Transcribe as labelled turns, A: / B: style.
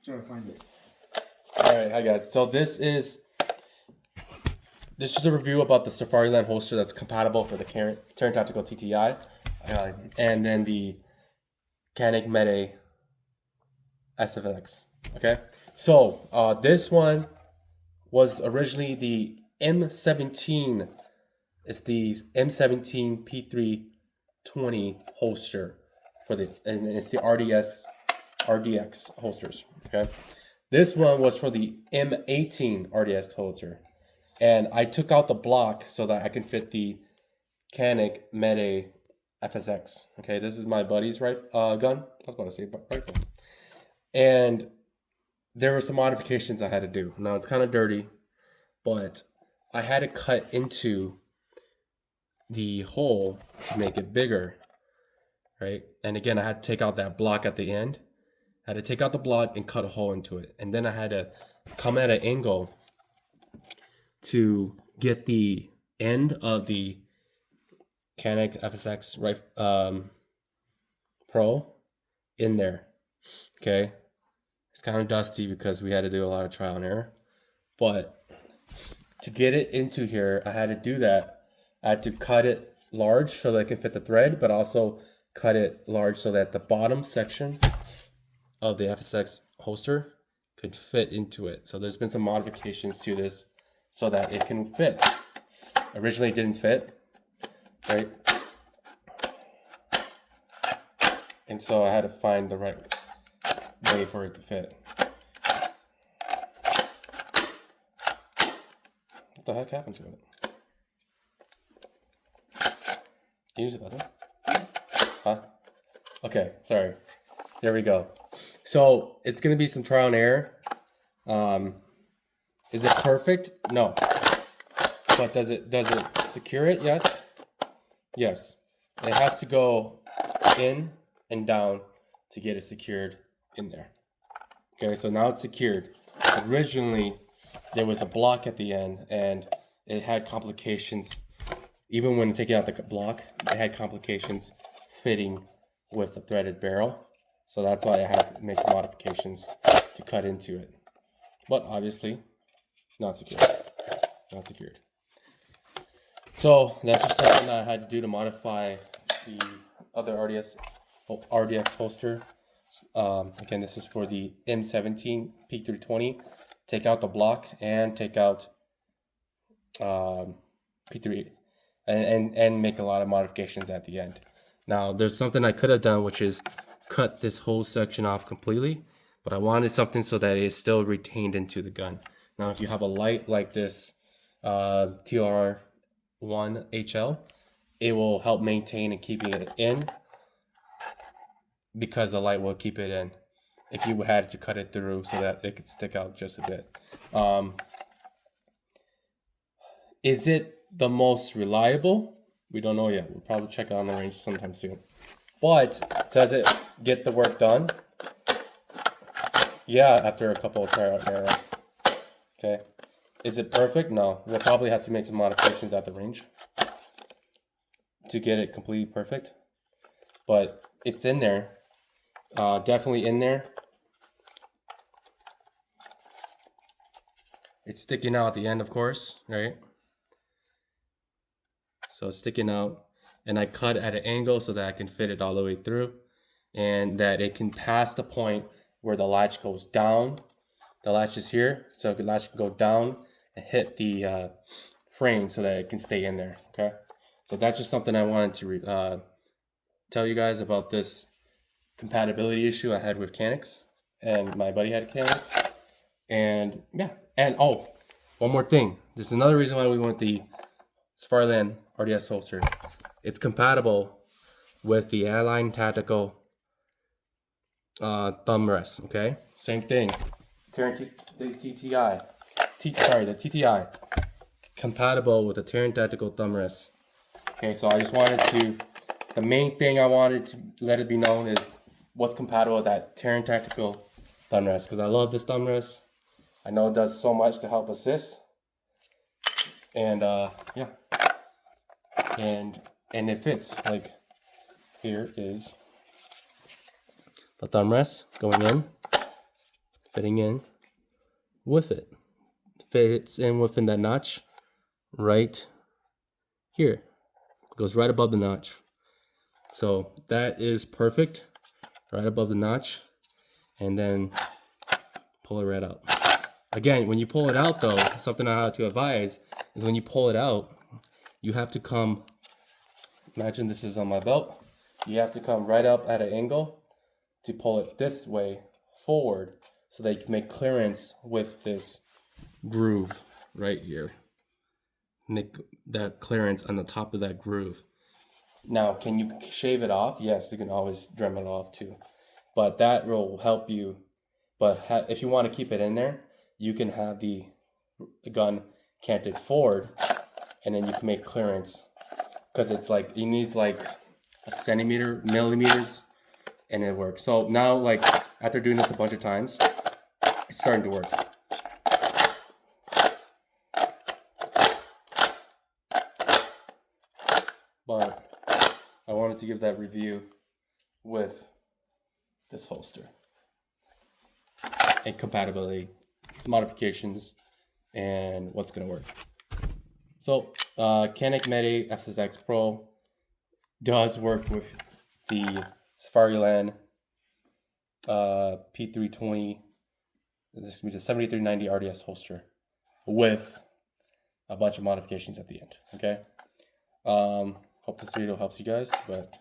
A: Trying to find it.
B: All right, hi guys. So this is a review about the Safariland holster that's compatible for the Terran Tactical TTI, and then the CANIK Mete SFX. Okay, so this one was originally the M17. It's the M17 P320 holster and it's the RDX holsters. Okay, this one was for the M18 RDX holster, and I took out the block so that I can fit the CANIK Mete SFX. Okay, this is my buddy's gun. I was about to say rifle, and there were some modifications I had to do. Now it's kind of dirty, but I had to cut into the hole to make it bigger, right? And again, I had to take out that block at the end. I had to take out the block and cut a hole into it. And then I had to come at an angle to get the end of the CANIK SFX Pro in there. Okay. It's kind of dusty because we had to do a lot of trial and error. But to get it into here, I had to do that. I had to cut it large so that it can fit the thread, but also cut it large so that the bottom section of the FSX holster could fit into it. So there's been some modifications to this so that it can fit. Originally it didn't fit, right? And so I had to find the right way for it to fit. What the heck happened to it? Can you use the button? Huh? Okay, sorry. There we go. So it's gonna be some trial and error. Is it perfect? No. But does it secure it? Yes. Yes. It has to go in and down to get it secured in there. Okay, so now it's secured. Originally, there was a block at the end, and it had complications. Even when taking out the block, it had complications fitting with the threaded barrel. So that's why I had to make modifications to cut into it. But obviously, not secured. Not secured. So that's just something that I had to do to modify the other RDX holster. Again, this is for the M17 P320. Take out the block and take out P3 and make a lot of modifications at the end. Now, there's something I could have done, which is cut this whole section off completely, but I wanted something so that it is still retained into the gun. Now, if you have a light like this TR1 HL, it will help maintain and keeping it in because the light will keep it in if you had to cut it through so that it could stick out just a bit. Is it the most reliable? We don't know yet. We'll probably check it on the range sometime soon. But does it get the work done? Yeah, after a couple of trial and error. Okay. Is it perfect? No. We'll probably have to make some modifications at the range to get it completely perfect. But it's in there. Definitely in there. It's sticking out at the end, of course, right? So it's sticking out, and I cut at an angle so that I can fit it all the way through, and that it can pass the point where the latch goes down. The latch is here, so the latch can go down and hit the frame so that it can stay in there. Okay, so that's just something I wanted to tell you guys about this compatibility issue I had with CANIKs, and my buddy had CANIKs, and yeah, and oh, one more thing. This is another reason why we want the Safariland RDX holster. It's compatible with the Airline Tactical thumb rest. Okay, same thing. The TTI compatible with the Terran Tactical thumb rest. Okay, so I just wanted to. The main thing I wanted to let it be known is what's compatible with that Terran Tactical thumb rest, because I love this thumb rest. I know it does so much to help assist, and yeah. And it fits. Like, here is the thumb rest going in, fitting in with it. Fits in within that notch right here. Goes right above the notch. So that is perfect, right above the notch. And then pull it right out. Again, when you pull it out though, something I have to advise is when you pull it out, you have to come, imagine this is on my belt, you have to come right up at an angle to pull it this way forward so that you can make clearance with this groove right here. Make that clearance on the top of that groove. Now, can you shave it off? Yes, you can always trim it off too. But that will help you. But if you want to keep it in there, you can have the gun canted forward, and then you can make clearance. Because it's like, it needs like a centimeter, millimeters, and it works. So now, like, after doing this a bunch of times, it's starting to work. But I wanted to give that review with this holster and compatibility, modifications, and what's going to work. So CANIK Mete SFX Pro does work with the Safariland P320. This will be the 7390 RDS holster with a bunch of modifications at the end. Okay. Hope this video helps you guys, but